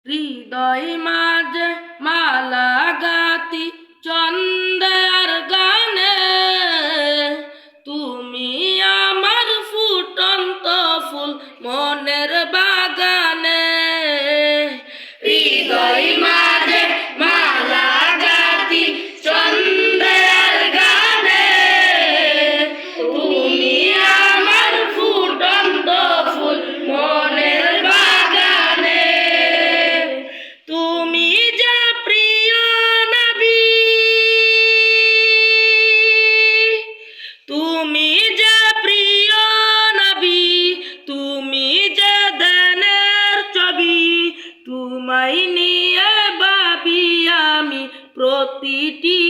হৃদয় মাঝে মালা গাতি চন্দের গানে, তুমি আমার ফুটন্ত ফুল মনের বাগানে। হৃদয় মাঝে মালা গাতি চন্দের গানে, তুমি আমার ফুটন্ত ফুল মনের বাগানে। তুমি যা প্রিয় নবী, তুমি যা প্রিয় নবী, তুমি যে দেনের ছবি, তোমায় নিয়ে ভাবি আমি প্রতিটি